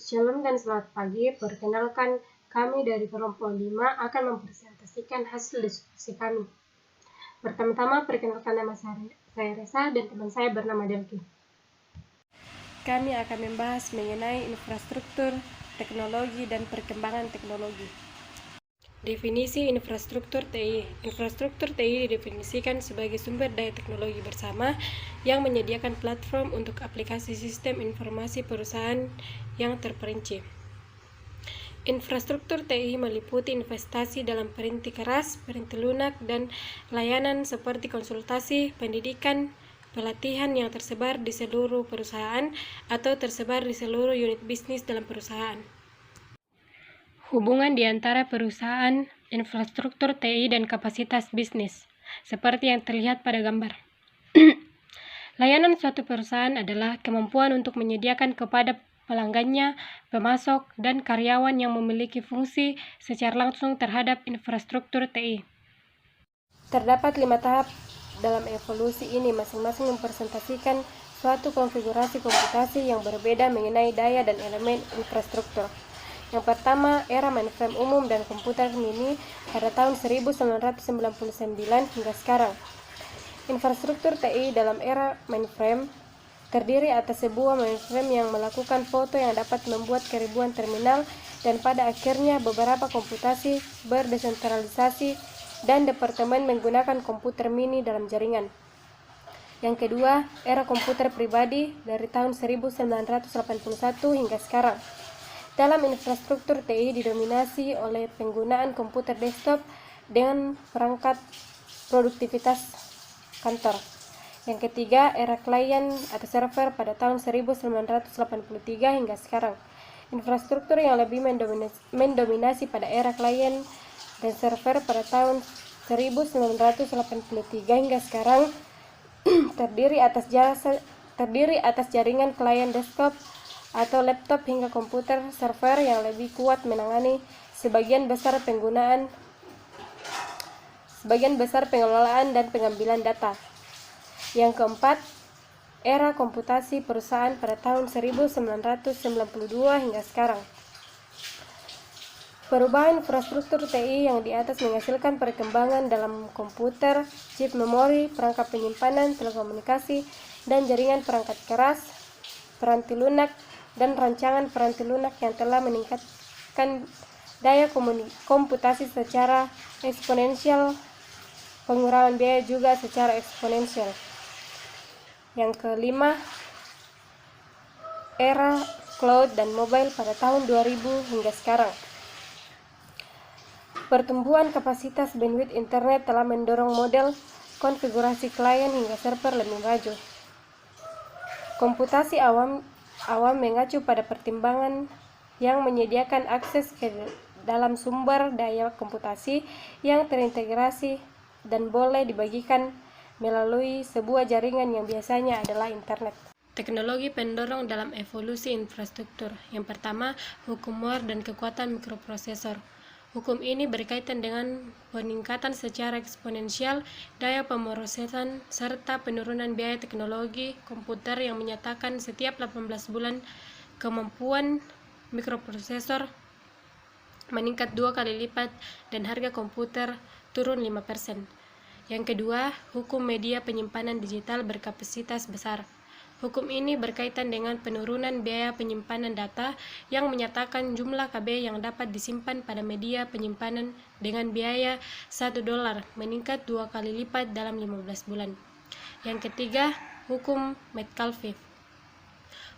Shalom dan selamat pagi. Perkenalkan, kami dari kelompok 5 akan mempresentasikan hasil diskusi kami. Pertama-tama, perkenalkan nama saya Resa dan teman saya bernama Delki. Kami akan membahas mengenai infrastruktur, teknologi, dan perkembangan teknologi. Definisi infrastruktur TI. Infrastruktur TI didefinisikan sebagai sumber daya teknologi bersama yang menyediakan platform untuk aplikasi sistem informasi perusahaan yang terperinci. Infrastruktur TI meliputi investasi dalam perinti keras, perinti lunak, dan layanan seperti konsultasi, pendidikan, pelatihan yang tersebar di seluruh perusahaan atau tersebar di seluruh unit bisnis dalam perusahaan. Hubungan di antara perusahaan, infrastruktur TI, dan kapasitas bisnis, seperti yang terlihat pada gambar. Layanan suatu perusahaan adalah kemampuan untuk menyediakan kepada pelanggannya, pemasok, dan karyawan yang memiliki fungsi secara langsung terhadap infrastruktur TI. Terdapat 5 tahap dalam evolusi ini, masing-masing mempresentasikan suatu konfigurasi komputasi yang berbeda mengenai daya dan elemen infrastruktur. Yang pertama, era mainframe umum dan komputer mini pada tahun 1999 hingga sekarang. Infrastruktur TI dalam era mainframe terdiri atas sebuah mainframe yang melakukan foto yang dapat membuat keribuan terminal dan pada akhirnya beberapa komputasi berdesentralisasi dan departemen menggunakan komputer mini dalam jaringan. Yang kedua, era komputer pribadi dari tahun 1981 hingga sekarang. Dalam infrastruktur TI didominasi oleh penggunaan komputer desktop dengan perangkat produktivitas kantor. Yang ketiga, era klien atau server pada tahun 1983 hingga sekarang. Infrastruktur yang lebih mendominasi pada era klien dan server pada tahun 1983 hingga sekarang terdiri atas jaringan klien desktop atau laptop hingga komputer server yang lebih kuat menangani sebagian besar pengelolaan dan pengambilan data. Yang keempat, era komputasi perusahaan pada tahun 1992 hingga sekarang. Perubahan infrastruktur TI yang di atas menghasilkan perkembangan dalam komputer, chip memori, perangkat penyimpanan, telekomunikasi, dan jaringan perangkat keras, peranti lunak, dan rancangan peranti lunak yang telah meningkatkan daya komputasi secara eksponensial, pengurangan biaya juga secara eksponensial. Yang kelima, era cloud dan mobile pada tahun 2000 hingga sekarang. Pertumbuhan kapasitas bandwidth internet telah mendorong model konfigurasi klien hingga server lebih maju. Komputasi awam mengacu pada pertimbangan yang menyediakan akses ke dalam sumber daya komputasi yang terintegrasi dan boleh dibagikan melalui sebuah jaringan yang biasanya adalah internet. Teknologi pendorong dalam evolusi infrastruktur. Yang pertama, hukum Moore dan kekuatan mikroprosesor. Hukum ini berkaitan dengan peningkatan secara eksponensial daya pemrosesan serta penurunan biaya teknologi komputer yang menyatakan setiap 18 bulan kemampuan mikroprosesor meningkat 2 kali lipat dan harga komputer turun 5%. Yang kedua, hukum media penyimpanan digital berkapasitas besar. Hukum ini berkaitan dengan penurunan biaya penyimpanan data yang menyatakan jumlah KB yang dapat disimpan pada media penyimpanan dengan biaya $1 meningkat 2 kali lipat dalam 15 bulan. Yang ketiga, hukum Metcalfe.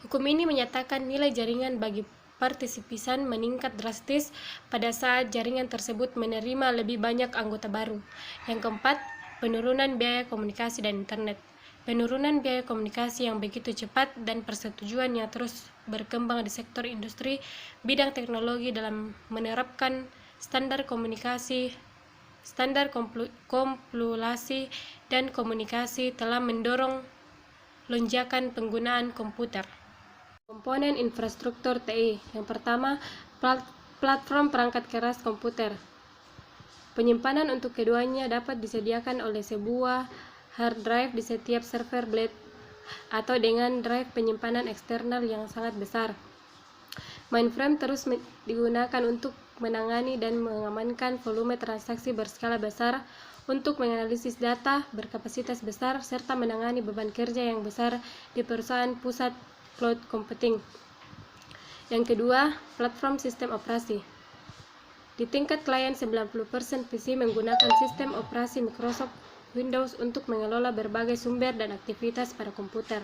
Hukum ini menyatakan nilai jaringan bagi partisipan meningkat drastis pada saat jaringan tersebut menerima lebih banyak anggota baru. Yang keempat, penurunan biaya komunikasi dan internet. Penurunan biaya komunikasi yang begitu cepat dan persetujuan yang terus berkembang di sektor industri bidang teknologi dalam menerapkan standar komunikasi, standar kompilasi dan komunikasi telah mendorong lonjakan penggunaan komputer. Komponen infrastruktur TI. Yang pertama, platform perangkat keras komputer. Penyimpanan untuk keduanya dapat disediakan oleh sebuah hard drive di setiap server blade atau dengan drive penyimpanan eksternal yang sangat besar. Mainframe terus digunakan untuk menangani dan mengamankan volume transaksi berskala besar, untuk menganalisis data berkapasitas besar, serta menangani beban kerja yang besar di perusahaan pusat cloud computing. Yang kedua, platform sistem operasi. Di tingkat klien, 90% PC menggunakan sistem operasi Microsoft Windows untuk mengelola berbagai sumber dan aktivitas pada komputer.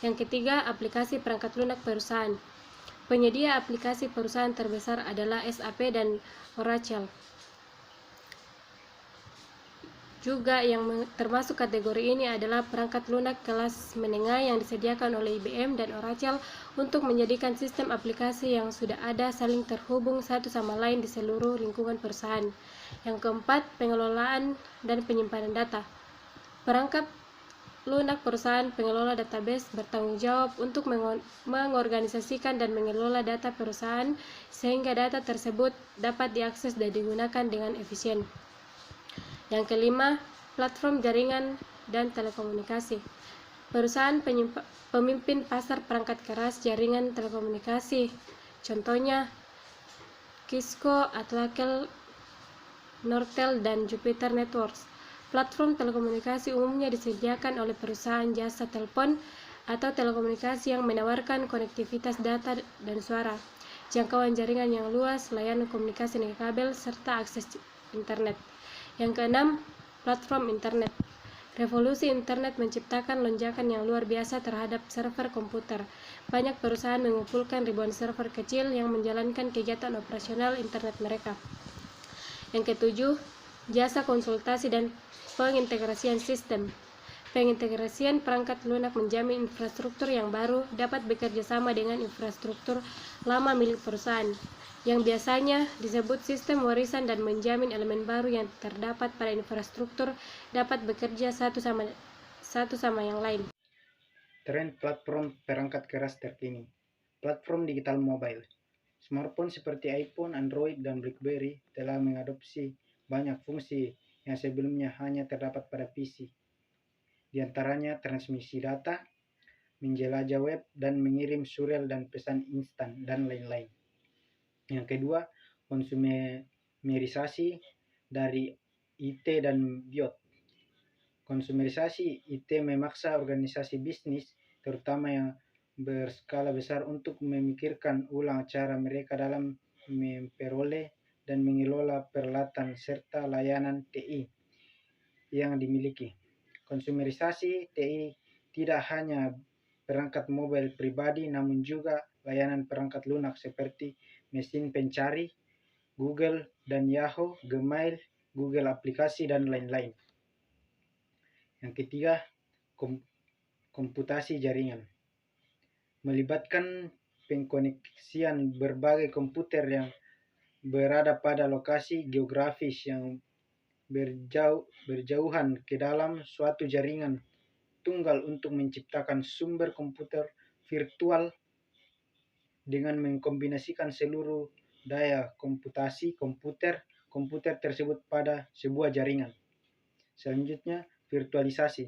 Yang ketiga, aplikasi perangkat lunak perusahaan. Penyedia aplikasi perusahaan terbesar adalah SAP dan Oracle. Juga yang termasuk kategori ini adalah perangkat lunak kelas menengah yang disediakan oleh IBM dan Oracle untuk menjadikan sistem aplikasi yang sudah ada saling terhubung satu sama lain di seluruh lingkungan perusahaan. Yang keempat, pengelolaan dan penyimpanan data. Perangkat lunak perusahaan pengelola database bertanggung jawab untuk mengorganisasikan dan mengelola data perusahaan sehingga data tersebut dapat diakses dan digunakan dengan efisien. Yang kelima, platform jaringan dan telekomunikasi. Perusahaan pemimpin pasar perangkat keras jaringan telekomunikasi. Contohnya Cisco, Atlassian, Nortel, dan Jupiter Networks. Platform telekomunikasi umumnya disediakan oleh perusahaan jasa telepon atau telekomunikasi yang menawarkan konektivitas data dan suara, jangkauan jaringan yang luas, layanan komunikasi nirkabel, serta akses internet. Yang keenam, platform internet. Revolusi internet menciptakan lonjakan yang luar biasa terhadap server komputer. Banyak perusahaan mengumpulkan ribuan server kecil yang menjalankan kegiatan operasional internet mereka. Yang ketujuh, jasa konsultasi dan pengintegrasian sistem. Pengintegrasian perangkat lunak menjamin infrastruktur yang baru dapat bekerja sama dengan infrastruktur lama milik perusahaan, yang biasanya disebut sistem warisan, dan menjamin elemen baru yang terdapat pada infrastruktur dapat bekerja satu sama yang lain. Tren platform perangkat keras terkini. Platform digital mobile. Smartphone seperti iPhone, Android, dan BlackBerry telah mengadopsi banyak fungsi yang sebelumnya hanya terdapat pada PC. Di antaranya transmisi data, menjelajah web, dan mengirim surel dan pesan instan, dan lain-lain. Yang kedua, konsumerisasi dari IT dan BIOT. Konsumerisasi IT memaksa organisasi bisnis, terutama yang berskala besar, untuk memikirkan ulang cara mereka dalam memperoleh dan mengelola peralatan serta layanan TI yang dimiliki. Konsumerisasi TI tidak hanya perangkat mobile pribadi, namun juga layanan perangkat lunak seperti mesin pencari, Google dan Yahoo, Gmail, Google aplikasi, dan lain-lain. Yang ketiga, komputasi jaringan. Melibatkan pengkoneksian berbagai komputer yang berada pada lokasi geografis yang berjauhan ke dalam suatu jaringan tunggal untuk menciptakan sumber komputer virtual dengan mengkombinasikan seluruh daya komputasi komputer tersebut pada sebuah jaringan. Selanjutnya, virtualisasi.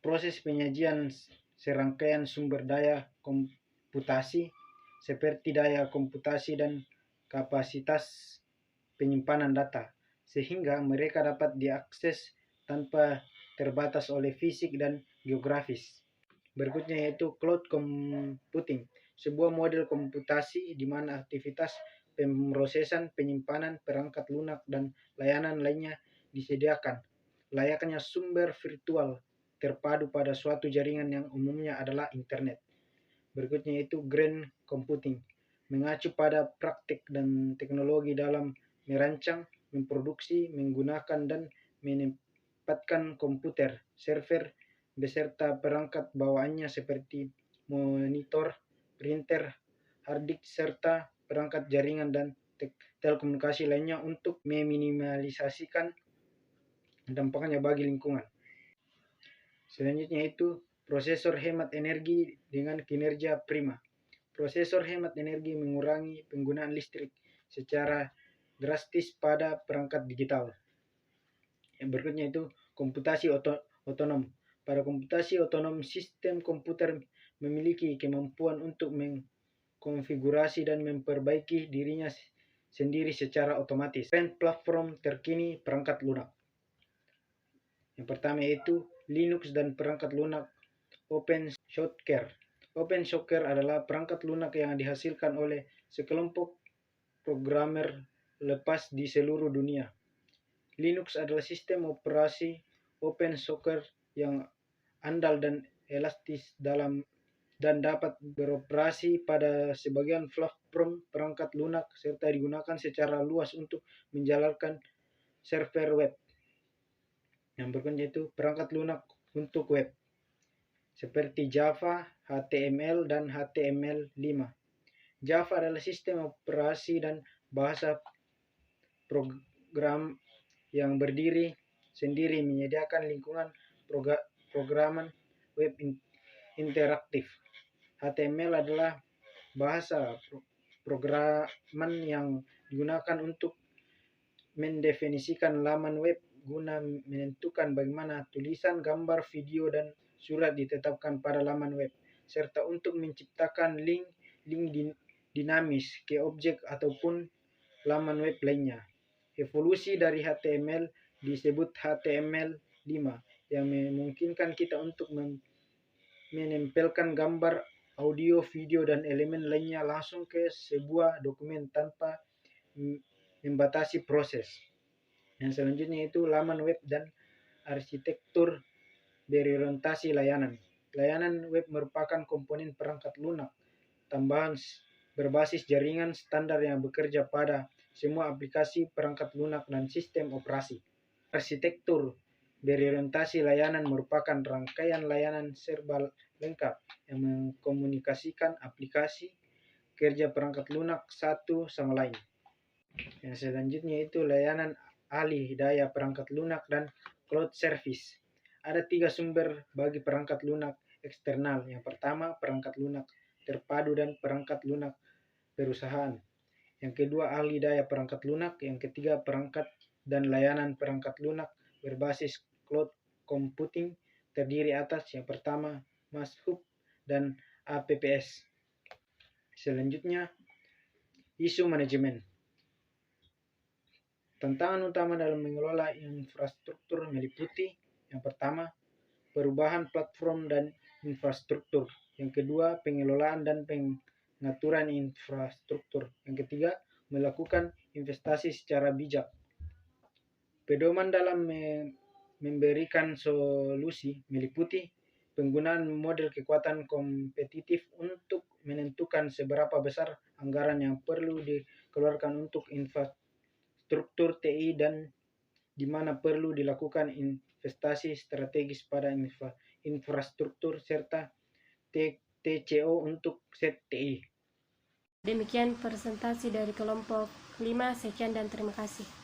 Proses penyajian serangkaian sumber daya komputasi seperti daya komputasi dan kapasitas penyimpanan data, sehingga mereka dapat diakses tanpa terbatas oleh fisik dan geografis. Berikutnya yaitu cloud computing, sebuah model komputasi di mana aktivitas pemrosesan, penyimpanan, perangkat lunak, dan layanan lainnya disediakan layaknya sumber virtual terpadu pada suatu jaringan yang umumnya adalah internet. Berikutnya yaitu grand computing, mengacu pada praktik dan teknologi dalam merancang, memproduksi, menggunakan, dan menempatkan komputer, server, beserta perangkat bawaannya seperti monitor, printer, hard disk, serta perangkat jaringan dan telekomunikasi lainnya untuk meminimalisasikan dampaknya bagi lingkungan. Selanjutnya itu prosesor hemat energi dengan kinerja prima. Prosesor hemat energi mengurangi penggunaan listrik secara drastis pada perangkat digital. Yang berikutnya itu komputasi otonom. Pada komputasi otonom, sistem komputer memiliki kemampuan untuk konfigurasi dan memperbaiki dirinya sendiri secara otomatis. Platform terkini perangkat lunak. Yang pertama yaitu Linux dan perangkat lunak OpenShotcare. OpenShotcare adalah perangkat lunak yang dihasilkan oleh sekelompok programmer lepas di seluruh dunia. Linux adalah sistem operasi OpenShotcare yang andal dan elastis dan dapat beroperasi pada sebagian platform perangkat lunak serta digunakan secara luas untuk menjalankan server web. Yang berikutnya itu perangkat lunak untuk web seperti Java, HTML, dan HTML5. Java adalah sistem operasi dan bahasa program yang berdiri sendiri menyediakan lingkungan programan web interaktif. HTML adalah bahasa programan yang digunakan untuk mendefinisikan laman web guna menentukan bagaimana tulisan, gambar, video, dan surat ditetapkan pada laman web, serta untuk menciptakan link dinamis ke objek ataupun laman web lainnya. Evolusi dari HTML disebut HTML5 yang memungkinkan kita untuk menempelkan gambar, audio, video, dan elemen lainnya langsung ke sebuah dokumen tanpa membatasi proses. Yang selanjutnya itu laman web dan arsitektur berorientasi layanan. Layanan web merupakan komponen perangkat lunak tambahan berbasis jaringan standar yang bekerja pada semua aplikasi perangkat lunak dan sistem operasi. Arsitektur berorientasi layanan merupakan rangkaian layanan serba lengkap yang mengkomunikasikan aplikasi kerja perangkat lunak satu sama lain. Yang selanjutnya itu layanan alih daya perangkat lunak dan cloud service. Ada 3 sumber bagi perangkat lunak eksternal. Yang pertama, perangkat lunak terpadu dan perangkat lunak perusahaan. Yang kedua, alih daya perangkat lunak. Yang ketiga, perangkat dan layanan perangkat lunak berbasis cloud computing terdiri atas yang pertama, Mashub dan APPS. Selanjutnya, isu manajemen. Tantangan utama dalam mengelola infrastruktur meliputi yang pertama, perubahan platform dan infrastruktur. Yang kedua, pengelolaan dan pengaturan infrastruktur. Yang ketiga, melakukan investasi secara bijak. Pedoman dalam memberikan solusi meliputi penggunaan model kekuatan kompetitif untuk menentukan seberapa besar anggaran yang perlu dikeluarkan untuk infrastruktur TI dan di mana perlu dilakukan investasi strategis pada infrastruktur serta TCO untuk set TI. Demikian presentasi dari kelompok 5. Sekian dan terima kasih.